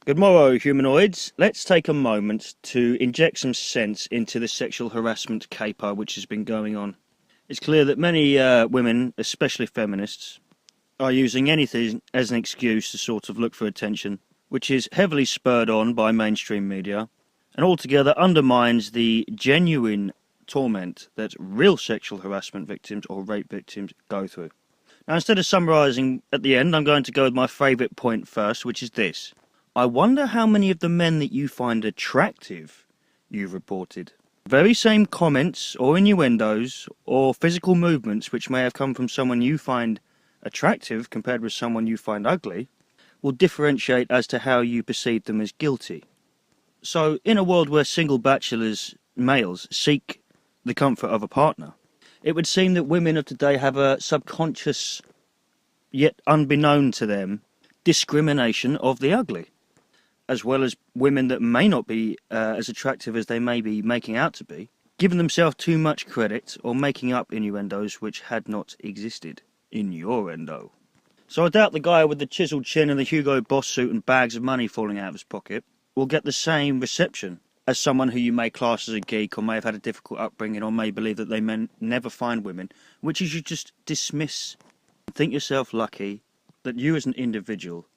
Good morrow, humanoids. Let's take a moment to inject some sense into the sexual harassment caper which has been going on. It's clear that many women, especially feminists, are using anything as an excuse to sort of look for attention, which is heavily spurred on by mainstream media, and altogether undermines the genuine torment that real sexual harassment victims or rape victims go through. Now, instead of summarising at the end, I'm going to go with my favourite point first, which is this. I wonder how many of the men that you find attractive you've reported. Very same comments or innuendos or physical movements which may have come from someone you find attractive compared with someone you find ugly will differentiate as to how you perceive them as guilty. So, in a world where single bachelors, males, seek the comfort of a partner, it would seem that women of today have a subconscious, yet unbeknown to them, discrimination of the ugly, as well as women that may not be as attractive as they may be making out to be, giving themselves too much credit or making up innuendos which had not existed. Innuendo. So I doubt the guy with the chiseled chin and the Hugo Boss suit and bags of money falling out of his pocket will get the same reception as someone who you may class as a geek or may have had a difficult upbringing or may believe that they may never find women, which you should just dismiss and think yourself lucky that you as an individual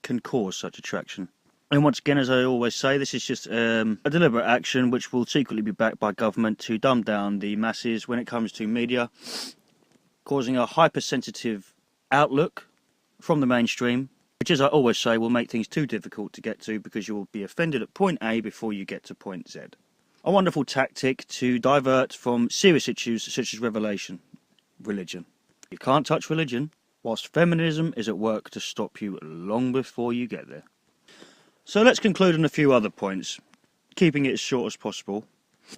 can cause such attraction. And once again, as I always say, this is just a deliberate action which will secretly be backed by government to dumb down the masses when it comes to media, causing a hypersensitive outlook from the mainstream, which, as I always say, will make things too difficult to get to because you will be offended at point A before you get to point Z. A wonderful tactic to divert from serious issues such as religion. You can't touch religion, whilst feminism is at work to stop you long before you get there. So let's conclude on a few other points, keeping it as short as possible.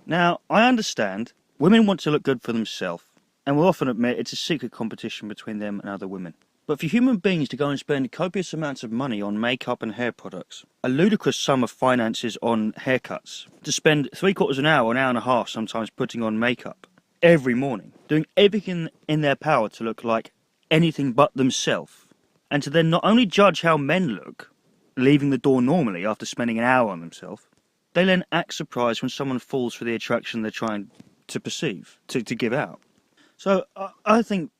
Now, I understand women want to look good for themselves, and will often admit it's a secret competition between them and other women. But for human beings to go and spend copious amounts of money on makeup and hair products, a ludicrous sum of finances on haircuts, to spend 3/4 of an hour, an hour and a half sometimes putting on makeup every morning, doing everything in their power to look like anything but themselves, and to then not only judge how men look, leaving the door normally after spending an hour on themselves, they then act surprised when someone falls for the attraction they're trying to perceive, to give out. So I think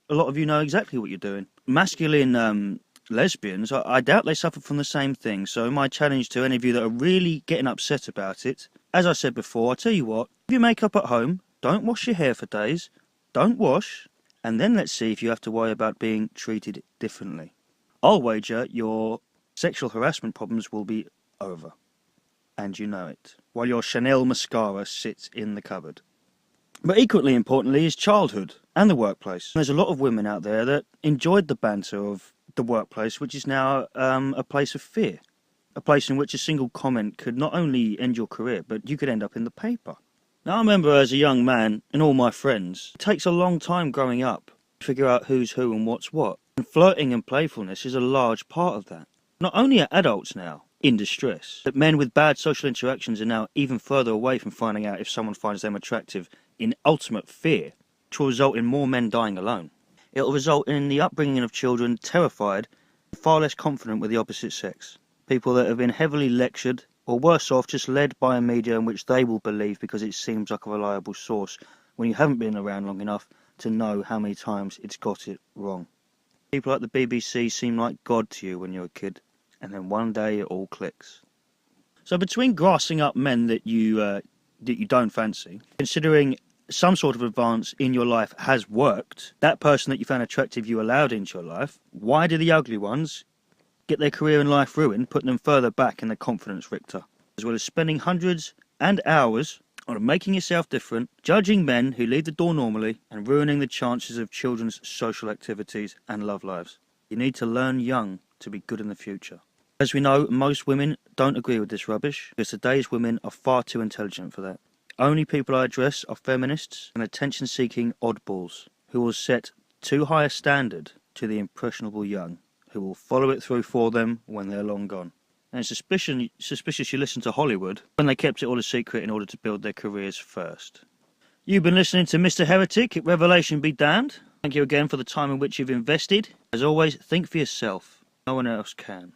a lot of you know exactly what you're doing. Masculine lesbians, I doubt they suffer from the same thing. So my challenge to any of you that are really getting upset about it, as I said before, I'll tell you what, if you make up at home, don't wash your hair for days, don't wash, and then let's see if you have to worry about being treated differently. I'll wager your sexual harassment problems will be over, and you know it, while your Chanel mascara sits in the cupboard. But equally importantly is childhood and the workplace. There's a lot of women out there that enjoyed the banter of the workplace, which is now a place of fear, a place in which a single comment could not only end your career, but you could end up in the paper. Now, I remember as a young man, and all my friends, it takes a long time growing up to figure out who's who and what's what, and flirting and playfulness is a large part of that. Not only are adults now in distress, but men with bad social interactions are now even further away from finding out if someone finds them attractive in ultimate fear, which will result in more men dying alone. It will result in the upbringing of children terrified and far less confident with the opposite sex. People that have been heavily lectured, or worse off, just led by a media in which they will believe because it seems like a reliable source when you haven't been around long enough to know how many times it's got it wrong. People like the BBC seem like God to you when you're a kid, and then one day it all clicks. So between grassing up men that you don't fancy, considering some sort of advance in your life has worked, that person that you found attractive you allowed into your life, why do the ugly ones get their career and life ruined, putting them further back in the confidence richter, as well as spending hundreds and hours on making yourself different, judging men who leave the door normally, and ruining the chances of children's social activities and love lives? You need to learn young to be good in the future. As we know, most women don't agree with this rubbish, because today's women are far too intelligent for that. Only people I address are feminists and attention-seeking oddballs who will set too high a standard to the impressionable young, who will follow it through for them when they're long gone. And it's suspicious you listen to Hollywood when they kept it all a secret in order to build their careers first. You've been listening to Mr. Heretic, Revelation be damned. Thank you again for the time in which you've invested. As always, think for yourself. No one else can.